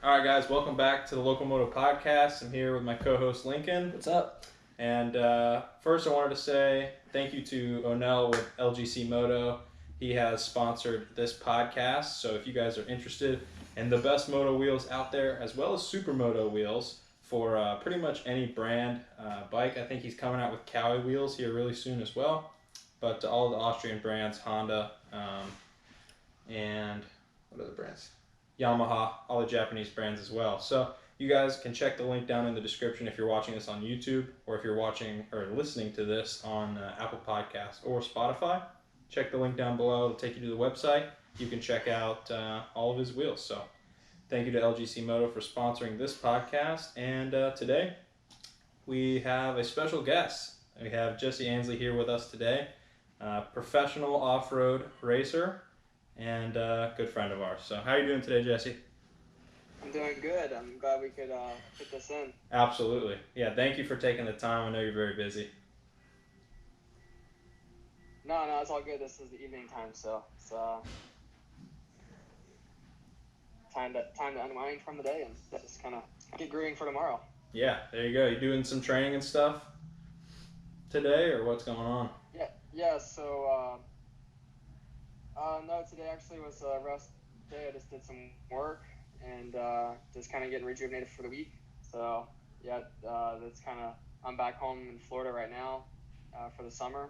All right, guys, welcome back to the Local Moto Podcast. I'm here with my co-host Lincoln. What's up? And first, I wanted to say thank you to Onel with LGC Moto. He has sponsored this podcast, so if you guys are interested in the best moto wheels out there, as well as supermoto wheels for pretty much any brand bike, I think he's coming out with Cowie wheels here really soon as well. But all the Austrian brands, Honda, and what other brands? Yamaha, all the Japanese brands as well. So you guys can check the link down in the description if you're watching this on YouTube, or if you're watching or listening to this on Apple Podcasts or Spotify. Check the link down below. It'll take you to the website. You can check out all of his wheels. So thank you to LGC Moto for sponsoring this podcast. And today we have a special guest. We have Jesse Ansley here with us today, professional off-road racer and a good friend of ours. So how are you doing today, Jesse? I'm doing good. I'm glad we could fit this in. Absolutely. Yeah, thank you for taking the time. I know you're very busy. No, it's all good. This is the evening time, so it's time to unwind from the day and just kind of get grooving for tomorrow. Yeah, there you go. You doing some training and stuff today, or what's going on? Yeah. So no, today actually was a rest day. I just did some work and just kind of getting rejuvenated for the week. So yeah, that's kind of, I'm back home in Florida right now for the summer.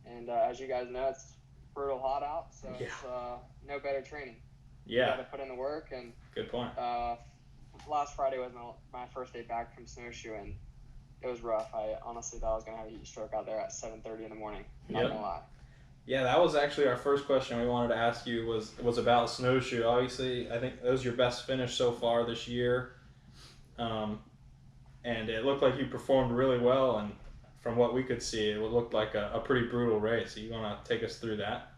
And as you guys know, it's brutal hot out, so Yeah. It's no better training. Yeah. You got to put in the work. And Good point. last Friday was my first day back from snowshoe, and it was rough. I honestly thought I was going to have a heat stroke out there at 7:30 in the morning. Not Yep. going to lie. Yeah, that was actually our first question we wanted to ask you was about snowshoe. Obviously, I think that was your best finish so far this year. And it looked like you performed really well, and from what we could see, it looked like a pretty brutal race. You want to take us through that?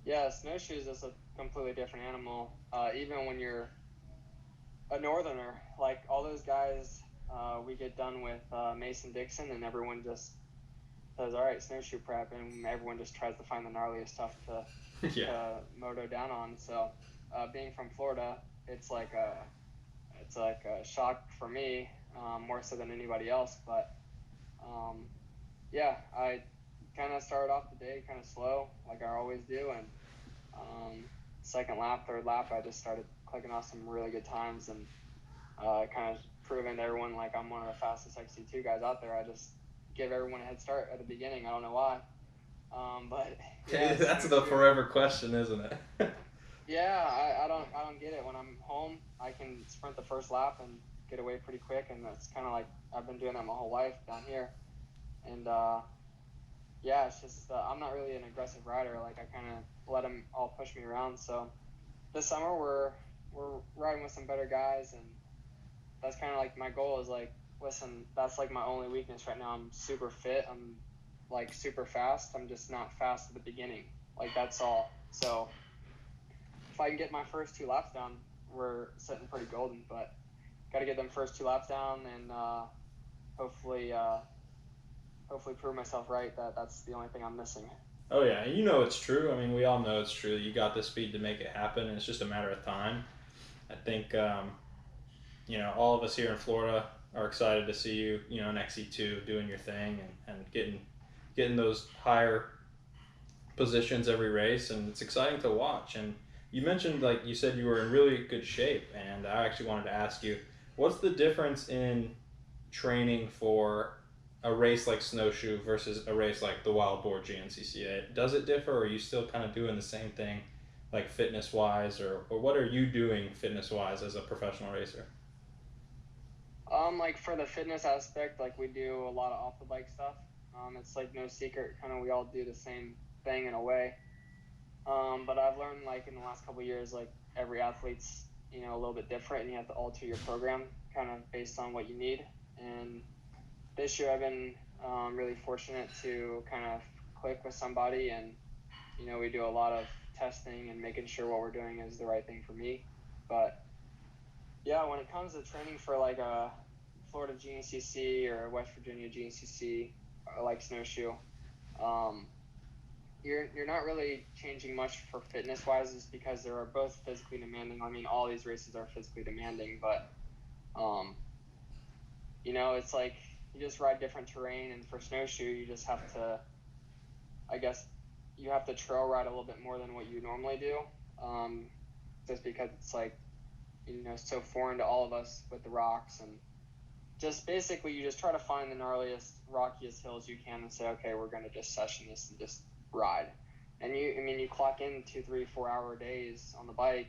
Yeah, snowshoes is a completely different animal. Even when you're a northerner, like all those guys, we get done with Mason-Dixon, and everyone just says, all right, snowshoe prep, and everyone just tries to find the gnarliest stuff to moto down on. So being from Florida, it's like a shock for me, more so than anybody else. But yeah, I kind of started off the day kind of slow, like I always do, and second lap, third lap, I just started clicking off some really good times, and kind of proving to everyone like I'm one of the fastest XC2 guys out there. I just give everyone a head start at the beginning. I don't know why, but yeah, that's the forever question, isn't it? Yeah, I don't get it. When I'm home, I can sprint the first lap and get away pretty quick, and that's kind of like I've been doing that my whole life down here. And yeah, it's just I'm not really an aggressive rider. Like I kind of let them all push me around. So this summer we're riding with some better guys, and that's kind of like my goal is like, listen, that's like my only weakness right now. I'm super fit. I'm like super fast. I'm just not fast at the beginning. Like that's all. So if I can get my first 2 laps down, we're sitting pretty golden. But got to get them first 2 laps down, and hopefully prove myself right that that's the only thing I'm missing. Oh yeah, you know it's true. I mean, we all know it's true. You got the speed to make it happen, and it's just a matter of time. I think all of us here in Florida are excited to see you, in XC2 doing your thing and getting those higher positions every race, and it's exciting to watch. And you mentioned, like you said, you were in really good shape, and I actually wanted to ask you, what's the difference in training for a race like snowshoe versus a race like the Wild Boar GNCC? Does it differ, or are you still kind of doing the same thing, like fitness-wise, or what are you doing fitness-wise as a professional racer? Like for the fitness aspect, like we do a lot of off the bike stuff. It's like no secret, kind of we all do the same thing in a way. But I've learned like in the last couple of years, like every athlete's a little bit different, and you have to alter your program kind of based on what you need. And this year I've been really fortunate to kind of click with somebody, and we do a lot of testing and making sure what we're doing is the right thing for me. But yeah, when it comes to training for like a Florida GNCC or West Virginia GNCC, or like snowshoe, you're not really changing much for fitness wise, just because they are both physically demanding. I mean, all these races are physically demanding, but you know, it's like you just ride different terrain, and for snowshoe, you just have to, I guess, you have to trail ride a little bit more than what you normally do, just because it's like, you know, so foreign to all of us with the rocks, and just basically you just try to find the gnarliest, rockiest hills you can and say, okay, we're going to just session this and just ride. And you clock in 2, 3, 4 hour days on the bike,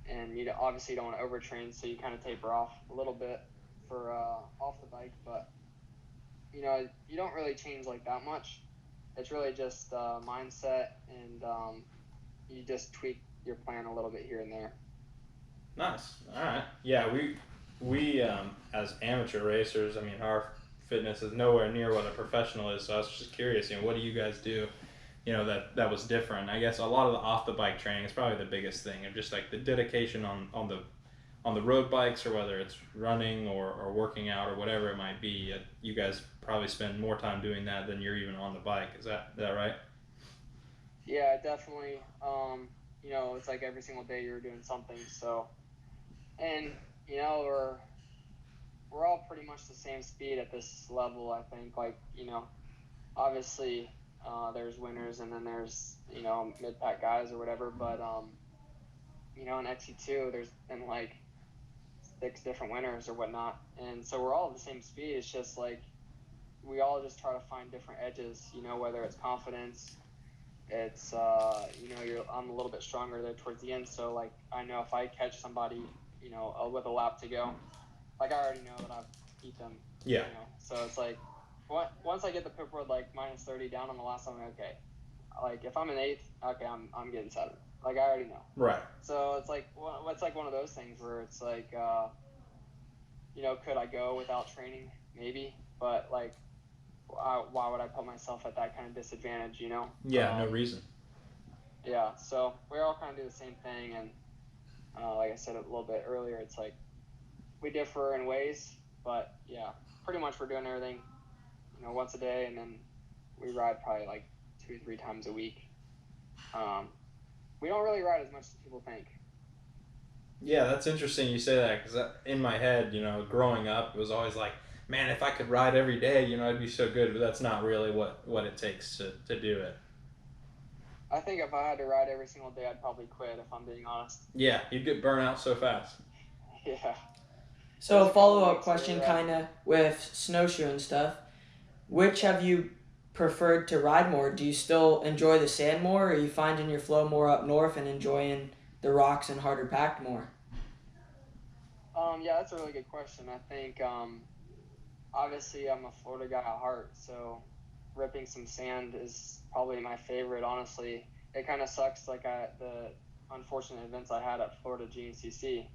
and you obviously don't want to overtrain, so you kind of taper off a little bit for off the bike, but you know, you don't really change like that much. It's really just mindset, and you just tweak your plan a little bit here and there. Nice. All right. Yeah, we as amateur racers, I mean, our fitness is nowhere near what a professional is. So I was just curious, you know, what do you guys do? You know, that was different. I guess a lot of the off the bike training is probably the biggest thing, of just like the dedication on the road bikes, or whether it's running or working out or whatever it might be. You guys probably spend more time doing that than you're even on the bike. Is that right? Yeah, definitely. You know, it's like every single day you're doing something. So, and you know, we're all pretty much the same speed at this level. I think, like, you know, obviously there's winners, and then there's, you know, mid-pack guys or whatever. But you know, in XC2, there's been like 6 different winners or whatnot, and so we're all at the same speed. It's just like we all just try to find different edges. You know, whether it's confidence. It's you know, I'm a little bit stronger there towards the end, so like I know if I catch somebody, you know, with a lap to go, like I already know that I've beat them. Yeah. You know, so it's like once I get the pit board like minus 30 down on the last one, okay. Like if I'm an 8th, okay, I'm getting 7. Like I already know. Right. So it's like one of those things where it's like you know, could I go without training? Maybe, but like, why would I put myself at that kind of disadvantage, you know? Yeah, no reason. Yeah, so we all kind of do the same thing, and like I said a little bit earlier, it's like we differ in ways, but yeah, pretty much we're doing everything, you know, once a day, and then we ride probably like 2, 3 times a week. We don't really ride as much as people think. Yeah, that's interesting you say that, because in my head, you know, growing up, it was always like, man, if I could ride every day, you know, I'd be so good. But that's not really what it takes to do it. I think if I had to ride every single day, I'd probably quit, if I'm being honest. Yeah, you'd get burnt out so fast. Yeah. So a follow-up question kind of with snowshoe and stuff. Which have you preferred to ride more? Do you still enjoy the sand more, or are you finding your flow more up north and enjoying the rocks and harder packed more? Yeah, that's a really good question. I think obviously I'm a Florida guy at heart, so ripping some sand is probably my favorite, honestly. It kind of sucks, like the unfortunate events I had at Florida GNCC,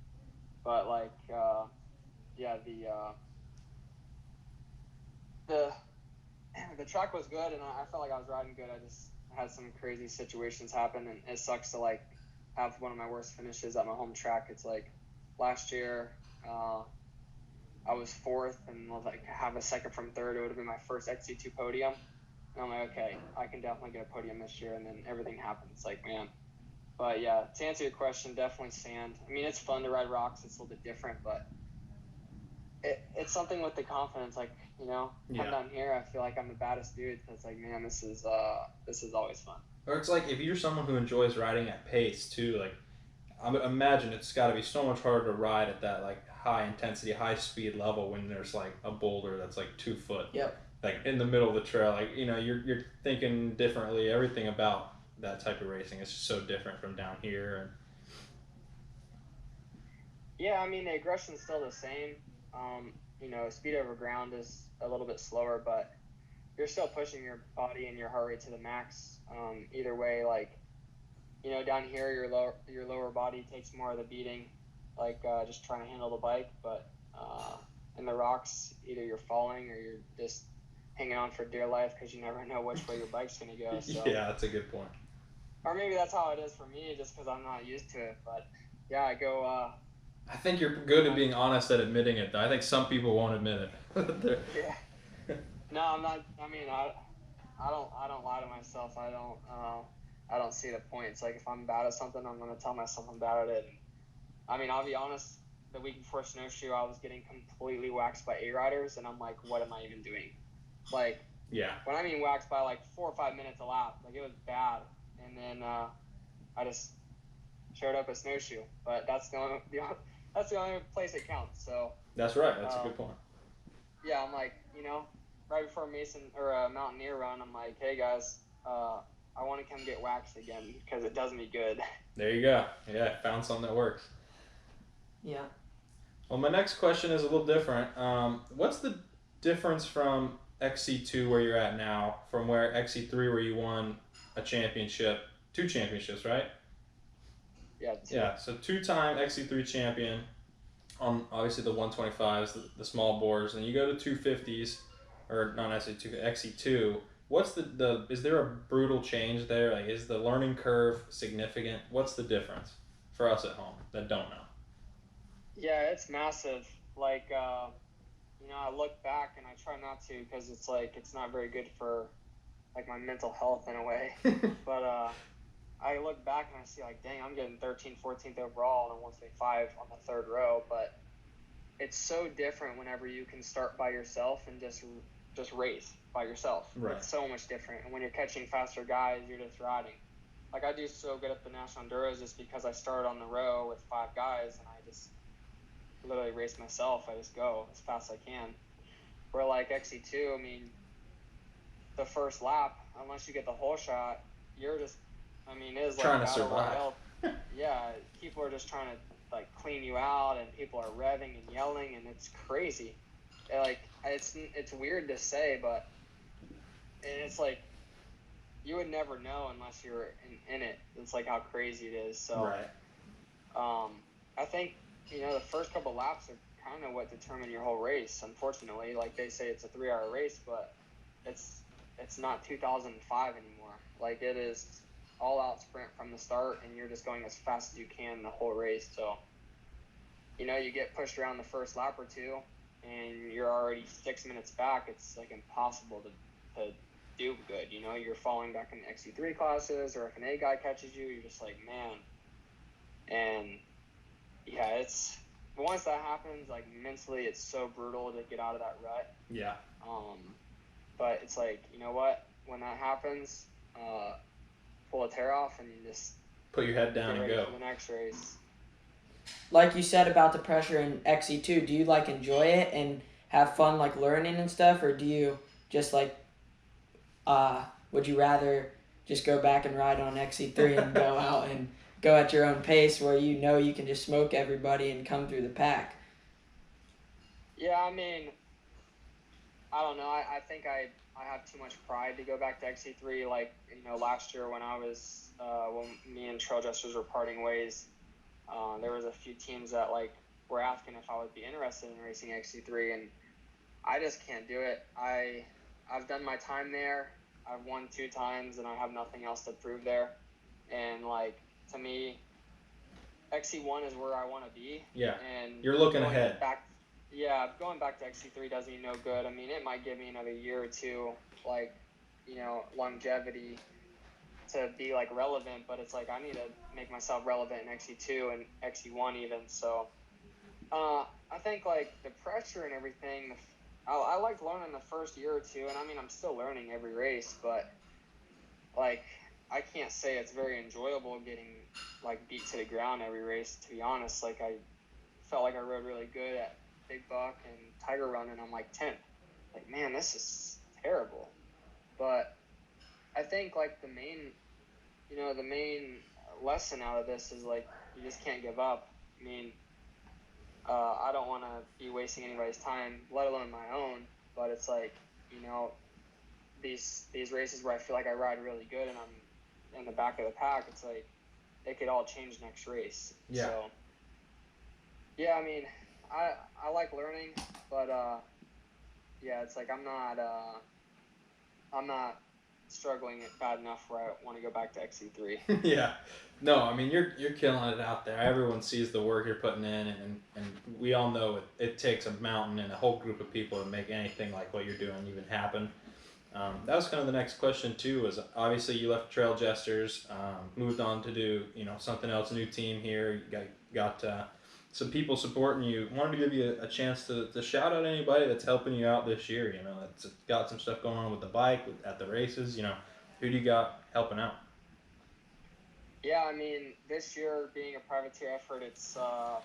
but like yeah, the track was good, and I felt like I was riding good. I just had some crazy situations happen, and it sucks to like have one of my worst finishes at my home track. It's like last year I was 4th, and like have a second from 3rd. It would have been my first XC2 podium. And I'm like, okay, I can definitely get a podium this year, and then everything happens. Like, man. But yeah, to answer your question, definitely sand. I mean, it's fun to ride rocks. It's a little bit different, but it's something with the confidence. Like, you know, come down here, I feel like I'm the baddest dude. So it's like, man, this is always fun. Or it's like, if you're someone who enjoys riding at pace too, like, I imagine it's got to be so much harder to ride at that like high intensity, high speed level when there's like a boulder that's like 2 foot. Yep. Like in the middle of the trail, like, you know, you're thinking differently. Everything about that type of racing is just so different from down here. And yeah, I mean, the aggression's still the same. You know, speed over ground is a little bit slower, but you're still pushing your body and your heart rate to the max. Either way, like, you know, down here, your lower body takes more of the beating, like just trying to handle the bike. But in the rocks, either you're falling or you're just hanging on for dear life, because you never know which way your bike's going to go. So. Yeah, that's a good point. Or maybe that's how it is for me, just because I'm not used to it. But yeah, I go. I think you're good at being honest at admitting it, though. I think some people won't admit it. Yeah. No, I'm not. I mean, I don't lie to myself. I don't see the point. It's like if I'm bad at something, I'm gonna tell myself I'm bad at it. And, I mean, I'll be honest. The week before snowshoe, I was getting completely waxed by A-riders, and I'm like, what am I even doing? Like, Yeah. when I mean waxed by like 4 or 5 minutes a lap, like it was bad. And then I just showed up at snowshoe, but that's the only place it counts. So That's right. That's a good point. yeah, I'm like, right before Mason or a Mountaineer run, I'm like, hey guys, I want to come get waxed again because it does me good. There you go. Yeah, found something that works. Yeah. Well, my next question is a little different. What's the difference from XC2 where you're at now from where XC3 where you won a championship, 2 championships, right? Yeah. Yeah, so 2-time XC3 champion on obviously the 125s, the small bores, and you go to 250s, or not XC2, XC2. What's is there a brutal change there? Like, is the learning curve significant? What's the difference for us at home that don't know? Yeah, it's massive. Like, I look back and I try not to because it's like it's not very good for like my mental health in a way. But I look back and I see like, dang, I'm getting 13th, 14th overall on a 125 on the 3rd row. But it's so different whenever you can start by yourself and just race by yourself. Right. It's so much different. And when you're catching faster guys, you're just riding. Like I do so good at the National Enduros just because I started on the row with 5 guys and I just literally race myself. I just go as fast as I can. Where like XC2, I mean, the first lap, unless you get the whole shot, you're just, it is like trying to survive. Yeah, people are just trying to like clean you out, and people are revving and yelling, and it's crazy. Like it's weird to say, but it's like you would never know unless you're in it. It's like how crazy it is. So, right. I think the first couple laps are kind of what determine your whole race. Unfortunately, like they say, it's a 3-hour race, but it's not 2005 anymore. Like it is all out sprint from the start, and you're just going as fast as you can the whole race. So, you get pushed around the first lap or two, and you're already 6 minutes back. It's like impossible to do good. You're falling back in the XC3 classes, or if an A guy catches you, you're just like, man. And yeah, it's once that happens, like mentally, it's so brutal to get out of that rut. Yeah. But it's like, you know what? When that happens, pull a tear off and you just put your head down get ready and go for the next race. Like you said about the pressure in XC2, do you like enjoy it and have fun like learning and stuff, or do you just like would you rather just go back and ride on XC3 and go out and go at your own pace where you can just smoke everybody and come through the pack? Yeah, I don't know. I think I have too much pride to go back to XC3. Like, last year when I was when me and Trail Jesters were parting ways, there was a few teams that like were asking if I would be interested in racing XC3, and I just can't do it. I've done my time there. I've won 2 times, and I have nothing else to prove there. And like to me, XC1 is where I want to be. Yeah. And you're looking ahead. Going back to XC3 does me no good. It might give me another year or 2, like, longevity to be like relevant, but it's like I need to make myself relevant in XC2 and XC1 even. So I think like the pressure and everything, I like learning the first year or 2, and I'm still learning every race, but like I can't say it's very enjoyable getting like beat to the ground every race, to be honest. Like I felt like I rode really good at Big Buck and Tiger Run, and I'm like 10th. Like, man, this is terrible. But I think like the main lesson out of this is like you just can't give up. I don't want to be wasting anybody's time, let alone my own. But it's like, these races where I feel like I ride really good and I'm in the back of the pack, it's like it could all change next race. Yeah. So yeah, I like learning, but yeah, it's like I'm not struggling it bad enough where I want to go back to XC3. Yeah. No, you're killing it out there. Everyone sees the work you're putting in, and we all know it takes a mountain and a whole group of people to make anything like what you're doing even happen. That was kind of the next question too. Was obviously you left Trail Jesters, moved on to do something else, a new team here. You got some people supporting you. Wanted to give you a chance to shout out anybody that's helping you out this year. That's got some stuff going on with the bike, at the races. Who do you got helping out? Yeah, I mean, this year being a privateer effort, it's a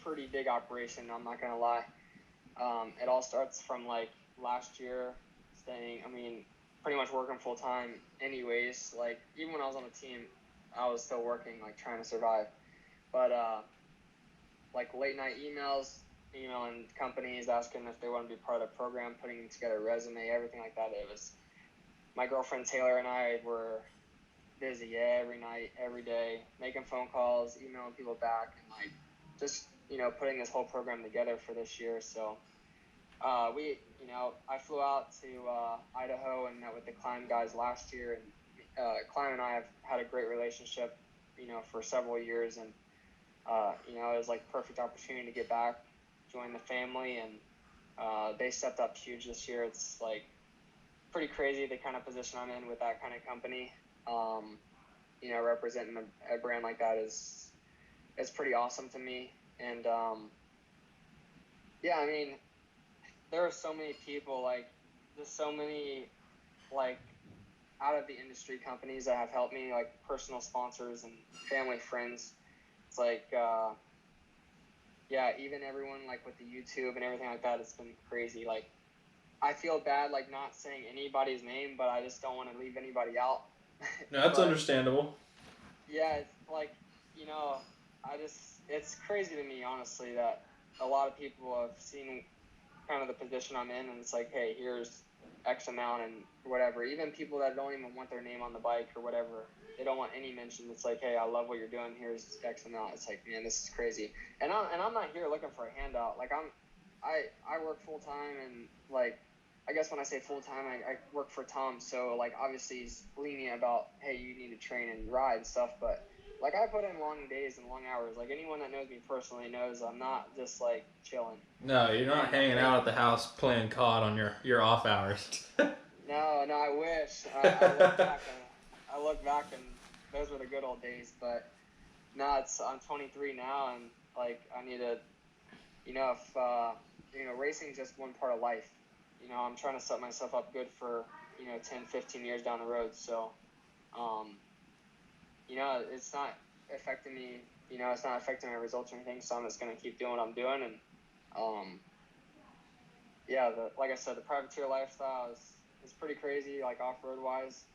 pretty big operation. I'm not gonna lie. It all starts from like last year, pretty much working full time. Anyways, like even when I was on the team, I was still working, like trying to survive. But like late night emailing companies asking if they want to be part of the program, putting together a resume, everything like that. It was my girlfriend Taylor and I were busy every night, every day, making phone calls, emailing people back, and like just putting this whole program together for this year. So I flew out to Idaho and met with the Climb guys last year, and Climb and I have had a great relationship, for several years, and it was like perfect opportunity to get back, join the family, and they stepped up huge this year. It's like pretty crazy the kind of position I'm in with that kind of company. Representing a brand like that is pretty awesome to me. And yeah, I mean, there are so many people, like just so many like out of the industry companies that have helped me, like personal sponsors and family friends. It's like yeah, even everyone like with the YouTube and everything like that, it's been crazy. Like I feel bad like not saying anybody's name, but I just don't want to leave anybody out. No, that's understandable. Yeah, it's like, it's crazy to me, honestly, that a lot of people have seen kind of the position I'm in, and it's like, hey, here's X amount and whatever. Even people that don't even want their name on the bike or whatever, they don't want any mention. It's like, hey, I love what you're doing. Here's X amount. It's like, man, this is crazy. And I'm not here looking for a handout. Like I work full time, and like, I guess when I say full time, I work for Tom. So like, obviously he's lenient about, hey, you need to train and ride and stuff. But like, I put in long days and long hours. Like anyone that knows me personally knows I'm not just like chilling. No, you're not hanging out at the house playing COD on your off hours. No, I wish. I look back and those were the good old days. But no, I'm 23 now, and like I need to, if racing is just one part of life. I'm trying to set myself up good for 10, 15 years down the road. So, it's not affecting me. It's not affecting my results or anything. So I'm just gonna keep doing what I'm doing, and yeah, like I said, the privateer lifestyle is pretty crazy. Like off-road wise,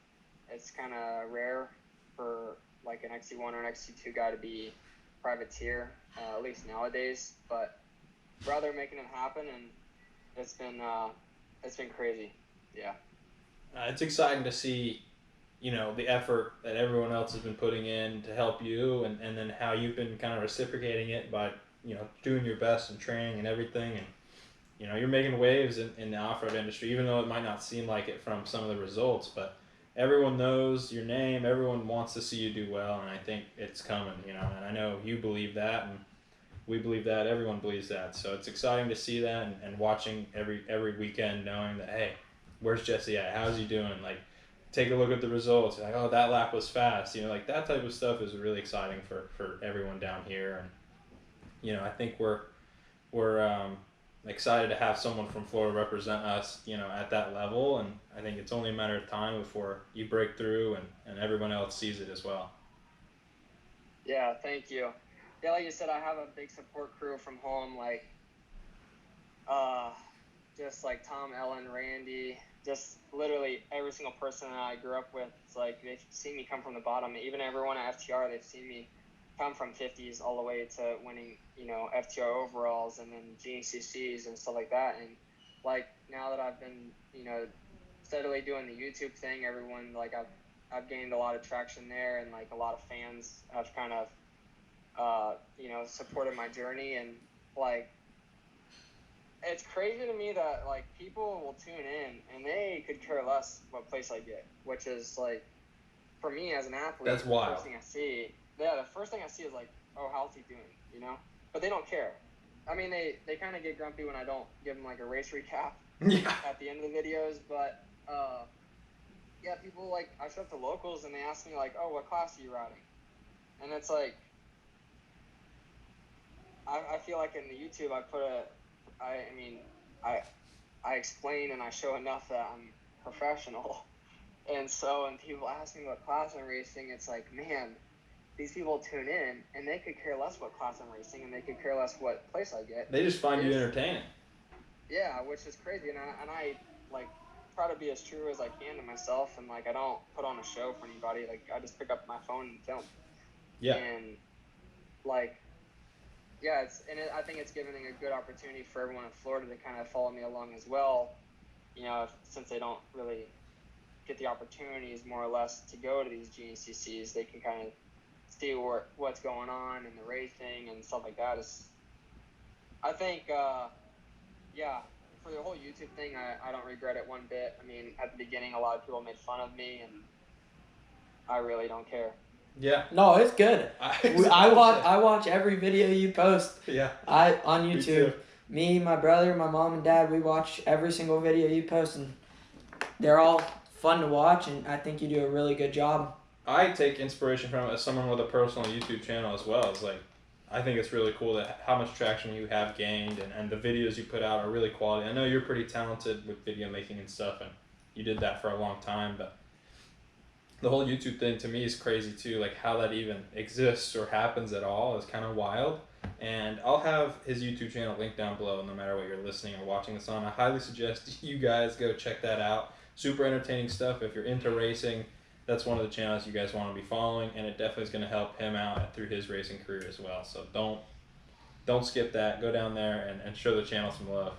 it's kind of rare for like an XC1 or an XC2 guy to be privateer, at least nowadays. But brother making it happen, and it's been crazy. Yeah. It's exciting to see, the effort that everyone else has been putting in to help you, and then how you've been kind of reciprocating it by, doing your best and training and everything. And, you're making waves in the off-road industry, even though it might not seem like it from some of the results, but everyone knows your name. Everyone wants to see you do well. And I think it's coming, and I know you believe that, and we believe that, everyone believes that. So it's exciting to see that, and watching every weekend, knowing that, hey, where's Jesse at? How's he doing? Like, take a look at the results. Like, oh, that lap was fast. Like that type of stuff is really exciting for everyone down here. And, I think we're excited to have someone from Florida represent us, at that level. And I think it's only a matter of time before you break through and everyone else sees it as well. Yeah, thank you. Yeah, like you said, I have a big support crew from home, like, just like Tom, Ellen, Randy, just literally every single person that I grew up with. It's like they've seen me come from the bottom. Even everyone at FTR, they've seen me come from 50s all the way to winning, FTR overalls and then GNCCs and stuff like that. And like now that I've been, steadily doing the YouTube thing, everyone, like I've gained a lot of traction there, and like a lot of fans have kind of supported my journey. And like, it's crazy to me that like people will tune in and they could care less what place I get, which is like, for me as an athlete, that's wild. The first thing I see is like, oh, how's he doing, but they don't care. I mean, they kind of get grumpy when I don't give them like a race recap, at the end of the videos. But yeah, people like I show up to locals and they ask me like, oh, what class are you riding? And it's like I feel like in the YouTube I explain and I show enough that I'm professional. And so when people ask me what class I'm racing, it's like, man, these people tune in and they could care less what class I'm racing and they could care less what place I get. They just find you entertaining. Yeah, which is crazy. And I like try to be as true as I can to myself, and like I don't put on a show for anybody. Like I just pick up my phone and film. Yeah. And like yeah, I think it's giving a good opportunity for everyone in Florida to kind of follow me along as well. You know, since they don't really get the opportunities more or less to go to these GNCCs, they can kind of see what's going on in the racing and stuff like that. I think, yeah, for the whole YouTube thing, I don't regret it one bit. I mean, at the beginning, a lot of people made fun of me, and I really don't care. Yeah. No, it's good. I watch every video you post. Yeah. On YouTube. Me, my brother, my mom, and dad, we watch every single video you post, and they're all fun to watch, and I think you do a really good job. I take inspiration from it as someone with a personal YouTube channel as well. It's like, I think it's really cool that how much traction you have gained, and the videos you put out are really quality. I know you're pretty talented with video making and stuff, and you did that for a long time, but the whole YouTube thing to me is crazy too. Like how that even exists or happens at all is kind of wild. And I'll have his YouTube channel linked down below no matter what you're listening or watching this on. I highly suggest you guys go check that out. Super entertaining stuff. If you're into racing, that's one of the channels you guys want to be following, and it definitely is going to help him out through his racing career as well. So don't skip that. Go down there and show the channel some love.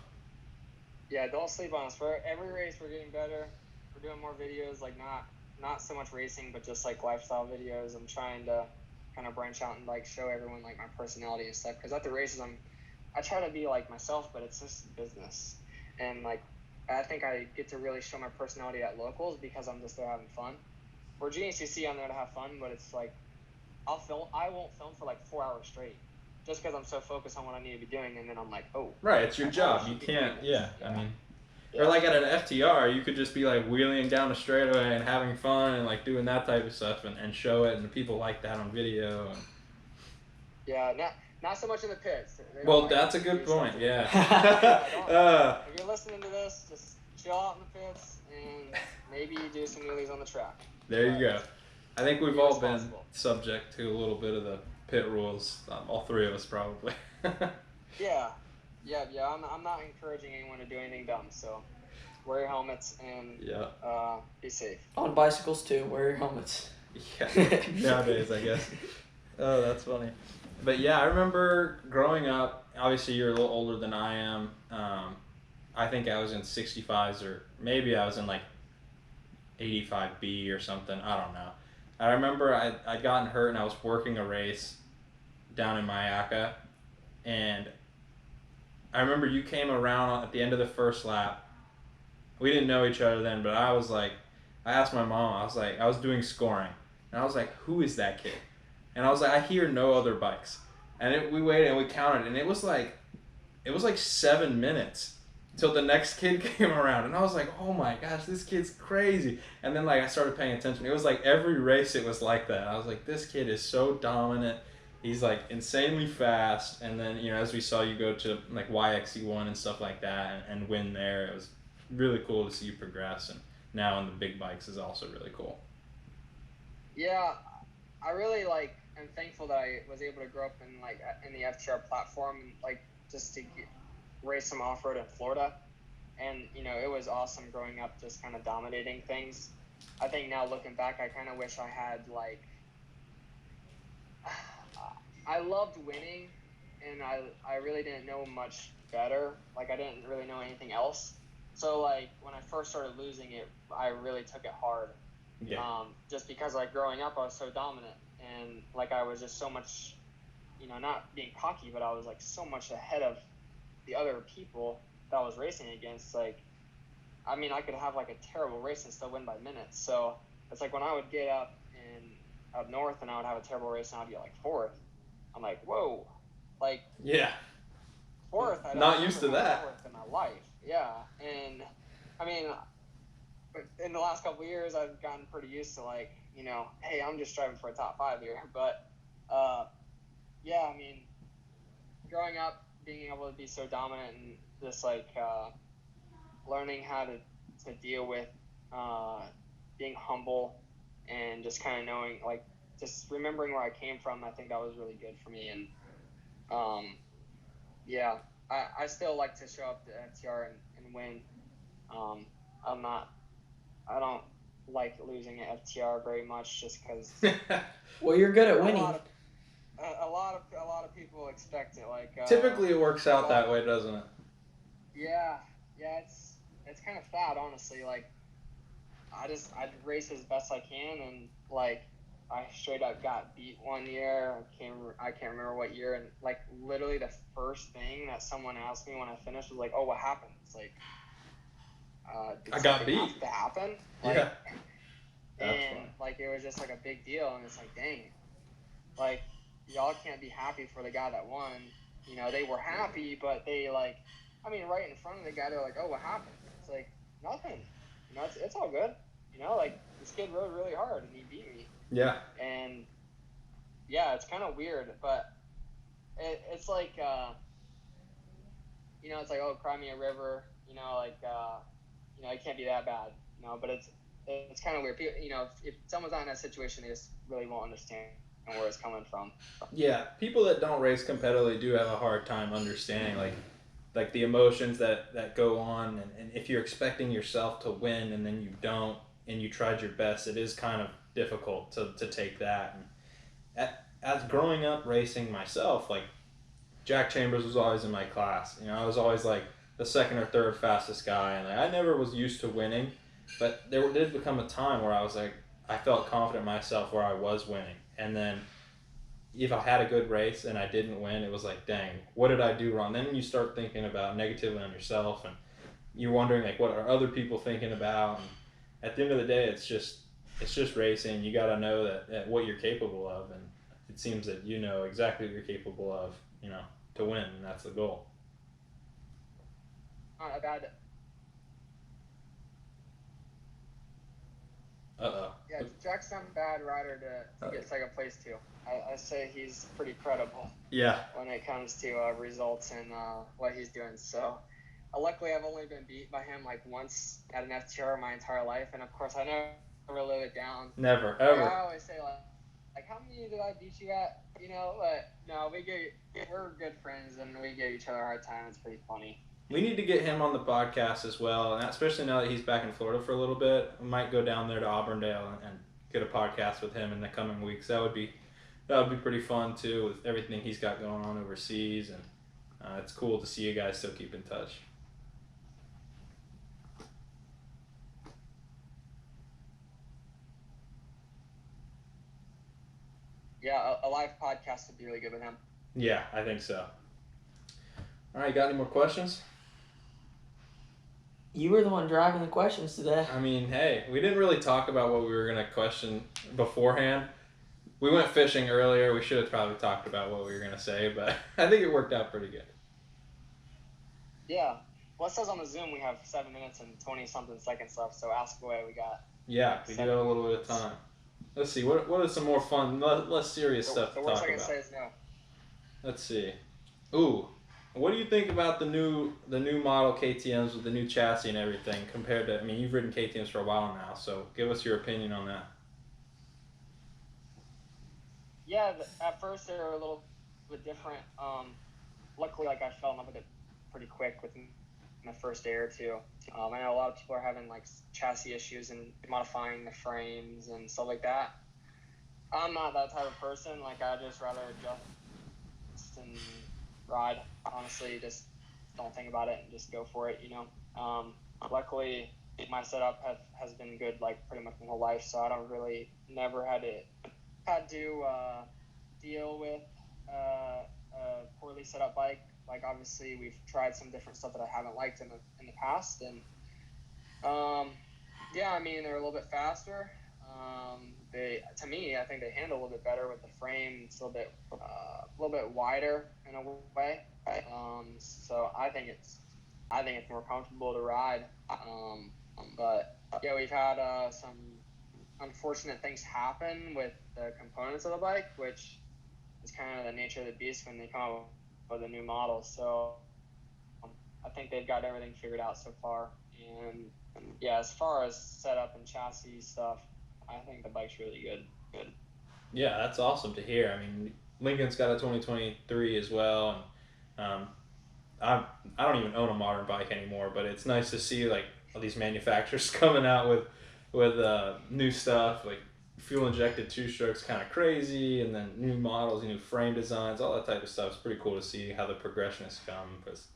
Yeah, don't sleep on us. For every race, we're getting better. We're doing more videos, like not so much racing, but just like lifestyle videos. I'm trying to kind of branch out and like show everyone like my personality and stuff. Because at the races, I try to be like myself, but it's just business. And like I think I get to really show my personality at locals because I'm just there having fun. For GNCC, I'm there to have fun, but it's like I won't film for like 4 hours straight, just because I'm so focused on what I need to be doing, and then I'm like, oh. Right, it's your job. You can't. Yeah, I mean. Or like at an FTR, you could just be like wheeling down a straightaway and having fun and like doing that type of stuff and show it, and people like that on video. And... Yeah, not so much in the pits. Well, that's a good point. Yeah. If you're listening to this, just chill out in the pits and maybe do some wheelies on the track. There you go. I think we've all been subject to a little bit of the pit rules. All three of us probably. Yeah. I'm not encouraging anyone to do anything dumb. So, wear your helmets and be safe. On bicycles too, wear your helmets. Yeah. Nowadays, I guess. Oh, that's funny. But yeah, I remember growing up. Obviously, you're a little older than I am. I think I was in 65s, or maybe I was in like 85B or something. I don't know. I remember I'd gotten hurt and I was working a race down in Mayaca, and I remember you came around at the end of the first lap. We didn't know each other then, but I was like, I asked my mom, I was doing scoring, and I was like, who is that kid? And I was like, I hear no other bikes. And we waited and we counted, and it was like 7 minutes till the next kid came around, and I was like, oh my gosh, this kid's crazy. And then like I started paying attention. It was like every race it was like that. I was like, this kid is so dominant. He's like insanely fast. And then, you know, as we saw you go to like YXC1 and stuff like that and win there, it was really cool to see you progress. And now on the big bikes is also really cool. Yeah, I really am thankful that I was able to grow up in the FTR platform and like just to race some off-road in Florida. And, you know, it was awesome growing up just kind of dominating things. I think now looking back, I kind of wish I had I loved winning, and I really didn't know much better. Like, I didn't really know anything else. So, like, when I first started losing it, I really took it hard. Yeah. Just because, like, growing up, I was so dominant. And, like, I was just so much, you know, not being cocky, but I was, like, so much ahead of the other people that I was racing against. Like, I mean, I could have, like, a terrible race and still win by minutes. So, it's like when I would get up north and I would have a terrible race and I'd get, like, fourth. I'm like, whoa, like, yeah, fourth. Not used to that. Fourth in my life, Yeah, and I mean, in the last couple of years, I've gotten pretty used to like, hey, I'm just driving for a top 5 here. But yeah, I mean, growing up, being able to be so dominant and just like learning how to deal with being humble and just kind of knowing, like, just remembering where I came from, I think that was really good for me. And yeah, I still like to show up to FTR and win. I don't like losing at FTR very much just because Well, you're good at winning. A lot of people expect it. Like typically it works out that way, doesn't it? Yeah, it's kind of sad, honestly. Like I race as best I can, and like I straight up got beat one year. I can't remember what year, and like literally the first thing that someone asked me when I finished was like, "Oh, what happened?" It's like, did I got beat. have to happen? Like, Yeah. And like it was just like a big deal, and it's like, dang, like y'all can't be happy for the guy that won. They were happy, but they like, I mean, right in front of the guy, they're like, "Oh, what happened?" It's like nothing. It's all good. Like this kid rode really hard and he beat me. Yeah. And yeah, it's kind of weird, but it's like, it's like, oh, cry me a river. It can't be that bad. But it's kind of weird. People, if someone's not in that situation, they just really won't understand where it's coming from. Yeah, people that don't race competitively do have a hard time understanding like the emotions that go on, and if you're expecting yourself to win and then you don't and you tried your best, it is kind of difficult to take that. And as growing up racing myself, like Jack Chambers was always in my class. I was always like the second or third fastest guy, and like, I never was used to winning, but there did become a time where I was like, I felt confident in myself where I was winning. And then if I had a good race and I didn't win, it was like, dang, what did I do wrong? Then you start thinking about negatively on yourself, and you're wondering like, what are other people thinking about? And at the end of the day, it's just racing. You got to know that what you're capable of, and it seems that you know exactly what you're capable of, to win, and that's the goal. Not a bad. Yeah, Jack's not a bad rider to get second place to. I say he's pretty credible. Yeah. When it comes to results and what he's doing. So, luckily, I've only been beat by him like once at an FTR my entire life, and of course, I never live it down. Never, ever. I always say like how many did I beat you at? But no, we're good friends and we give each other a hard time. It's pretty funny. We need to get him on the podcast as well, and especially now that he's back in Florida for a little bit. We might go down there to Auburndale and get a podcast with him in the coming weeks. That would be pretty fun too, with everything he's got going on overseas, and it's cool to see you guys still keep in touch. Yeah, a live podcast would be really good with him. Yeah, I think so. All right, got any more questions? You were the one driving the questions today. I mean, hey, we didn't really talk about what we were going to question beforehand. We went fishing earlier. We should have probably talked about what we were going to say, but I think it worked out pretty good. Yeah. Well, it says on the Zoom we have 7 minutes and 20-something seconds left, so ask away. We got. Yeah, we do have a little bit of time. Let's see. What is some more fun, less serious stuff to talk about? The worst I can say is no. Let's see. Ooh, what do you think about the new model KTMs with the new chassis and everything compared to? I mean, you've ridden KTMs for a while now, so give us your opinion on that. Yeah, at first they were a little bit different. Luckily, like I fell in love with it pretty quick within the first day or two. I know a lot of people are having like chassis issues and modifying the frames and stuff like that. I'm not that type of person. Like I just rather adjust and ride. Honestly, just don't think about it and just go for it. Luckily, my setup has been good like pretty much my whole life, so I don't really never had to deal with a poorly set up bike. Like obviously we've tried some different stuff that I haven't liked in the past, and yeah, I mean they're a little bit faster. To me, I think they handle a little bit better with the frame. It's a little bit wider in a way. So I think it's I think it's more comfortable to ride. But yeah, we've had some unfortunate things happen with the components of the bike, which is kind of the nature of the beast when they come out with a new model. So I think they've got everything figured out so far. And yeah, as far as setup and chassis stuff, I think the bike's really good. Yeah, that's awesome to hear. I mean, Lincoln's got a 2023 as well, and I don't even own a modern bike anymore, but it's nice to see like all these manufacturers coming out with new stuff, like fuel injected two strokes, kind of crazy, and then new models, new frame designs, all that type of stuff. It's pretty cool to see how the progression has come. Cause,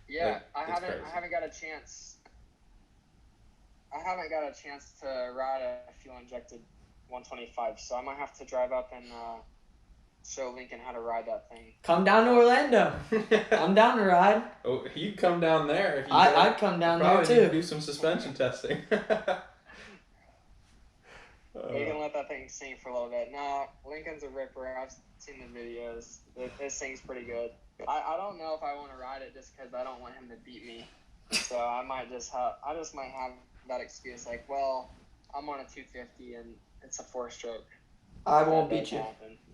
yeah, like, I haven't got a chance. I haven't got a chance to ride a fuel injected 125, so I might have to drive up and show Lincoln how to ride that thing. Come down to Orlando. I'm down to ride. Oh, you'd come down there if you I'd come down there too. Do some suspension testing. You can let that thing sing for a little bit. No, Lincoln's a ripper. I've seen the videos. It sings pretty good. I don't know if I want to ride it just because I don't want him to beat me. So I might just have that excuse like, well, I'm on a 250 and it's a 4-stroke. I won't beat you.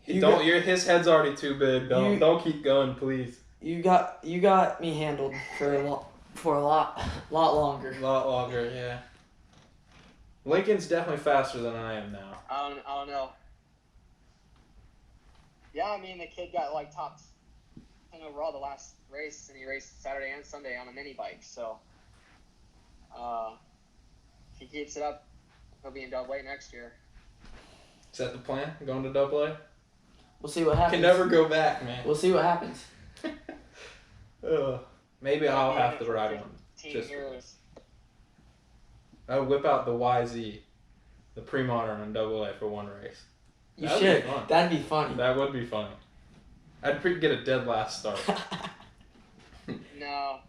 His head's already too big. Don't keep going, please. You got me handled for a lot longer. A lot longer, yeah. Lincoln's definitely faster than I am now. I don't know. Yeah, I mean the kid got like top 10 overall the last race, and he raced Saturday and Sunday on a mini bike. So, if he keeps it up, he'll be in AA next year. Is that the plan? Going to AA? We'll see what happens. Can never go back, man. We'll see what happens. Maybe I'll have to ride one. Years. I would whip out the YZ, the pre-modern on AA for one race. You should. That'd be funny. That would be funny. I'd get a dead last start. No.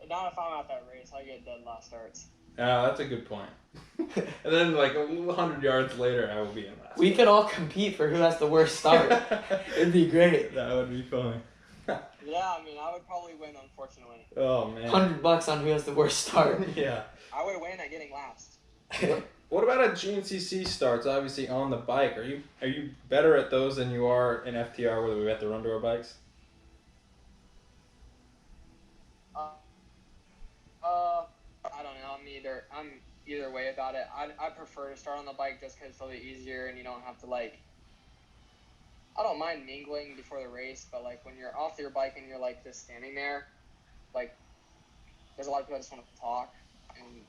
Not if I'm at that race. I get dead last starts. That's a good point. And then like 100 yards later, I will be in last. We could all compete for who has the worst start. It'd be great. That would be funny. Yeah, I mean, I would probably win, unfortunately. Oh, man. $100 on who has the worst start. Yeah. I would win at getting last. What about at GNCC starts? Obviously on the bike, are you better at those than you are in FTR, whether we at the Enduro bikes? I don't know. I'm either way about it. I prefer to start on the bike just because it's a little bit easier and you don't have to like. I don't mind mingling before the race, but like when you're off your bike and you're like just standing there, like there's a lot of people that just want to talk, and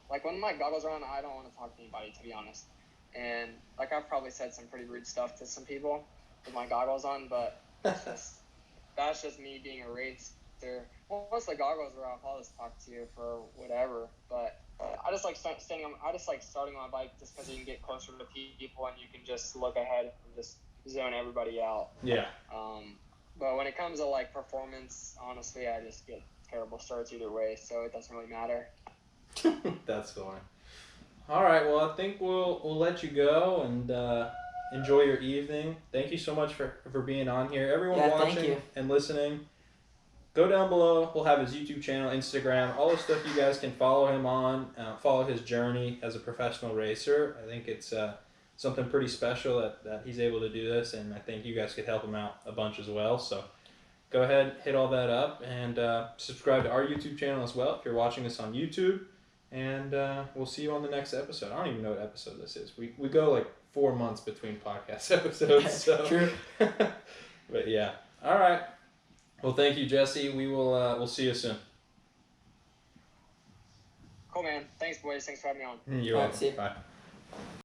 like when my goggles are on, I don't want to talk to anybody, to be honest. And like I've probably said some pretty rude stuff to some people with my goggles on, but that's just me being a racer. Well, once the goggles are off, I'll just talk to you for whatever. But I just like starting on my bike just because you can get closer to people and you can just look ahead and just zone everybody out. Yeah. But when it comes to like performance, honestly, I just get terrible starts either way, so it doesn't really matter. That's funny. All right, well, I think we'll let you go and enjoy your evening. Thank you so much for being on here. Everyone watching and listening, go down below. We'll have his YouTube channel, Instagram, all the stuff you guys can follow him on, follow his journey as a professional racer. I think it's something pretty special that he's able to do this, and I think you guys could help him out a bunch as well. So go ahead, hit all that up, and subscribe to our YouTube channel as well if you're watching this on YouTube. And we'll see you on the next episode. I don't even know what episode this is. We go like 4 months between podcast episodes. So. True. But yeah. All right. Well, thank you, Jesse. We'll see you soon. Cool, man. Thanks, boys. Thanks for having me on. You're welcome. Bye.